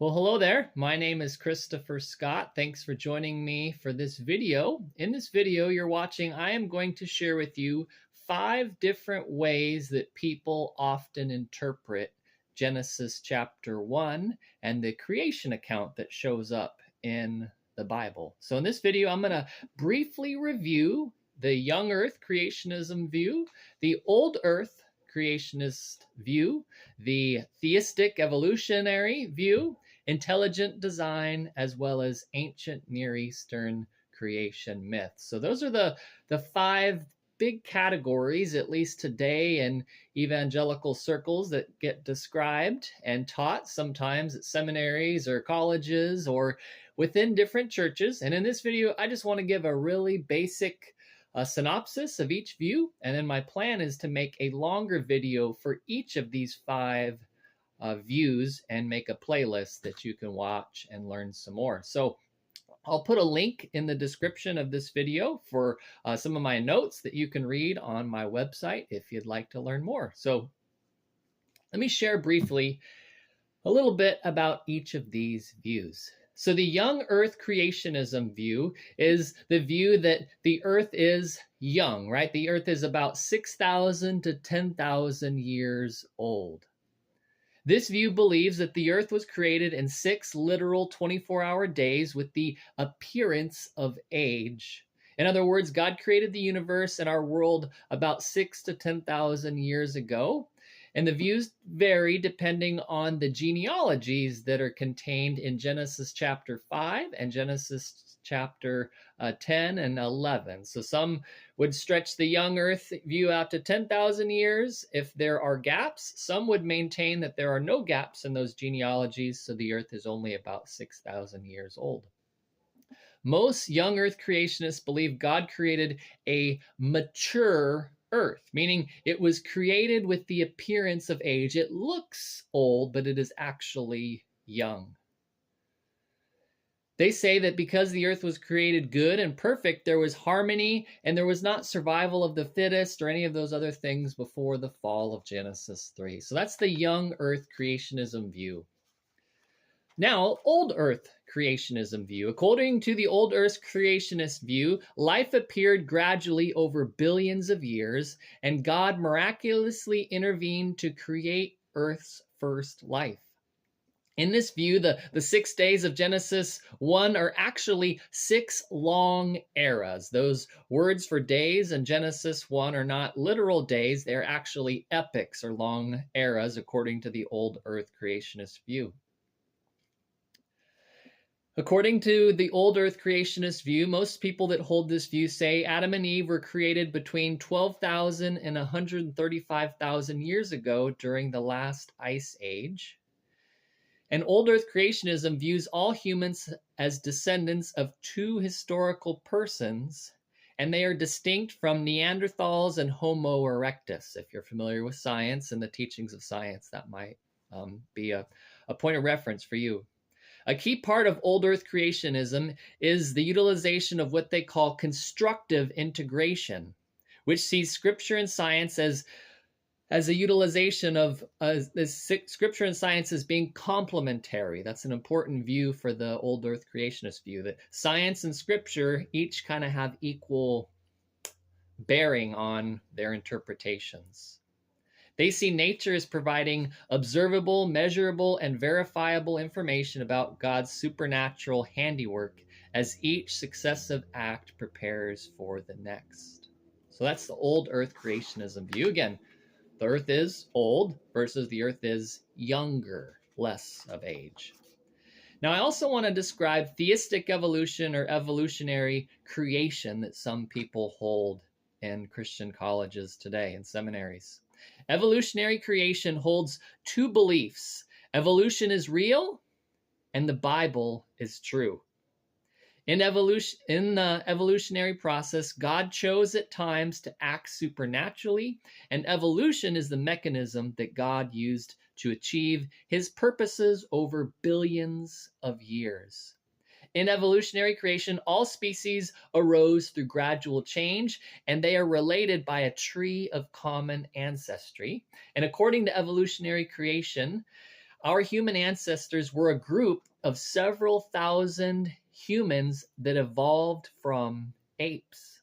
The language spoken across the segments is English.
Well, hello there. My name is Christopher Scott. Thanks for joining me for this video. In this video you're watching, I am going to share with you 5 different ways that people often interpret Genesis chapter 1 and the creation account that shows up in the Bible. So in this video, I'm going to briefly review the young earth creationism view, the old earth creationist view, the theistic evolutionary view, intelligent design, as well as ancient Near Eastern creation myths. So those are the 5 big categories, at least today in evangelical circles, that get described and taught sometimes at seminaries or colleges or within different churches. And in this video, I just want to give a really basic synopsis of each view. And then my plan is to make a longer video for each of these 5 views and make a playlist that you can watch and learn some more. So I'll put a link in the description of this video for some of my notes that you can read on my website if you'd like to learn more. So let me share briefly a little bit about each of these views. So the young earth creationism view is the view that the earth is young, right? The earth is about 6,000 to 10,000 years old. This view believes that the earth was created in 6 literal 24-hour days with the appearance of age. In other words, God created the universe and our world about 6 to 10,000 years ago. And the views vary depending on the genealogies that are contained in Genesis chapter 5 and Genesis chapter 10 and 11. So some would stretch the young earth view out to 10,000 years if there are gaps. Some would maintain that there are no gaps in those genealogies, so the earth is only about 6,000 years old. Most young earth creationists believe God created a mature earth, meaning it was created with the appearance of age. It looks old, but it is actually young. They say that because the earth was created good and perfect, there was harmony and there was not survival of the fittest or any of those other things before the fall of Genesis 3. So that's the young earth creationism view. Now, old earth creationism view. According to the old earth creationist view, life appeared gradually over billions of years, and God miraculously intervened to create Earth's first life. In this view, the 6 days of Genesis 1 are actually 6 long eras. Those words for days in Genesis 1 are not literal days, they're actually epochs or long eras, according to the old earth creationist view. According to the old earth creationist view, most people that hold this view say Adam and Eve were created between 12,000 and 135,000 years ago during the last ice age. And old earth creationism views all humans as descendants of 2 historical persons, and they are distinct from Neanderthals and Homo erectus. If you're familiar with science and the teachings of science, that might be a point of reference for you. A key part of old earth creationism is the utilization of what they call constructive integration, which sees scripture and science as a utilization of scripture and science as being complementary. That's an important view for the old earth creationist view, that science and scripture each kind of have equal bearing on their interpretations. They see nature as providing observable, measurable, and verifiable information about God's supernatural handiwork as each successive act prepares for the next. So that's the old earth creationism view. Again, the earth is old versus the earth is younger, less of age. Now, I also want to describe theistic evolution or evolutionary creation that some people hold in Christian colleges today and seminaries. Evolutionary creation holds 2 beliefs. Evolution is real and the Bible is true. In the evolutionary process, God chose at times to act supernaturally, and evolution is the mechanism that God used to achieve his purposes over billions of years. In evolutionary creation, all species arose through gradual change, and they are related by a tree of common ancestry. And according to evolutionary creation, Our human ancestors were a group of several thousand humans that evolved from apes.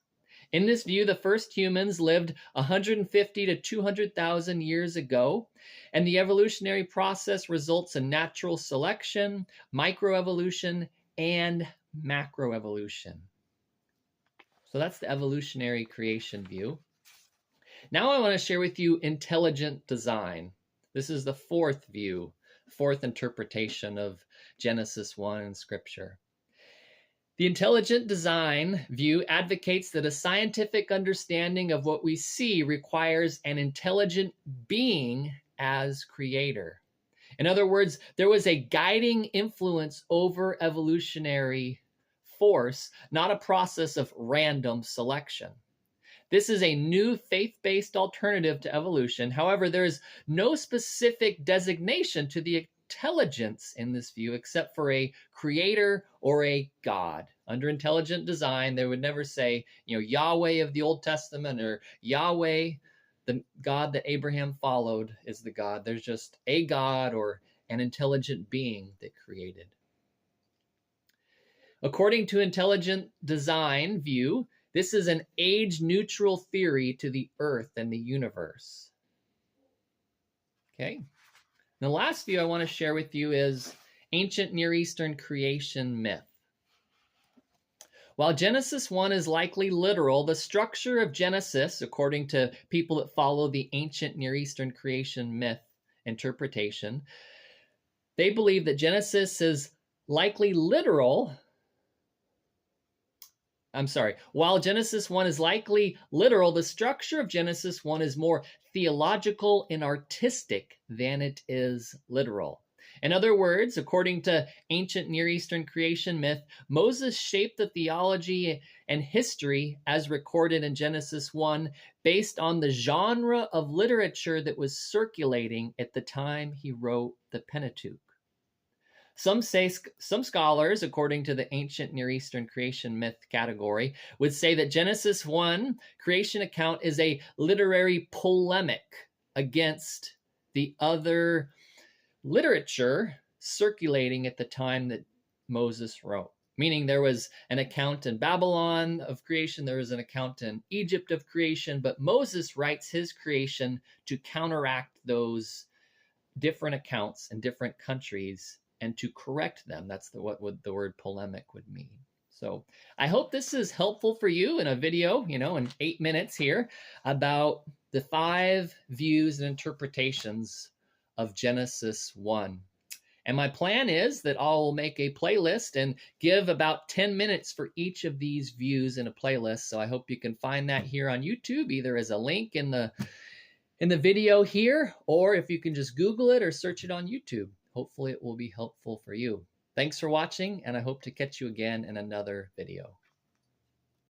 In this view, the first humans lived 150 to 200,000 years ago, and the evolutionary process results in natural selection, microevolution, and macroevolution. So that's the evolutionary creation view. Now I want to share with you intelligent design. This is the fourth view, fourth interpretation of Genesis 1 in Scripture. The intelligent design view advocates that a scientific understanding of what we see requires an intelligent being as creator. In other words, there was a guiding influence over evolutionary force, not a process of random selection. This is a new faith-based alternative to evolution. However, there is no specific designation to the intelligence in this view except for a creator or a God. Under intelligent design, they would never say, Yahweh of the Old Testament or Yahweh, the God that Abraham followed, is the God. There's just a God or an intelligent being that created. According to intelligent design view, this is an age-neutral theory to the earth and the universe. Okay. The last view I want to share with you is ancient Near Eastern creation myth. While Genesis 1 is likely literal, the structure of Genesis, according to people that follow the ancient Near Eastern creation myth interpretation, they believe that Genesis is likely literal. While Genesis 1 is likely literal, the structure of Genesis 1 is more theological and artistic than it is literal. In other words, according to ancient Near Eastern creation myth, Moses shaped the theology and history as recorded in Genesis 1 based on the genre of literature that was circulating at the time he wrote the Pentateuch. Some scholars, according to the ancient Near Eastern creation myth category, would say that Genesis 1 creation account is a literary polemic against the other literature circulating at the time that Moses wrote. Meaning there was an account in Babylon of creation, there was an account in Egypt of creation, but Moses writes his creation to counteract those different accounts in different countries and to correct them. That's what the word polemic would mean. So I hope this is helpful for you in a video, in 8 minutes here, about the 5 views and interpretations of Genesis 1. And my plan is that I'll make a playlist and give about 10 minutes for each of these views in a playlist. So I hope you can find that here on YouTube, either as a link in the video here, or if you can just Google it or search it on YouTube. Hopefully it will be helpful for you. Thanks for watching, and I hope to catch you again in another video.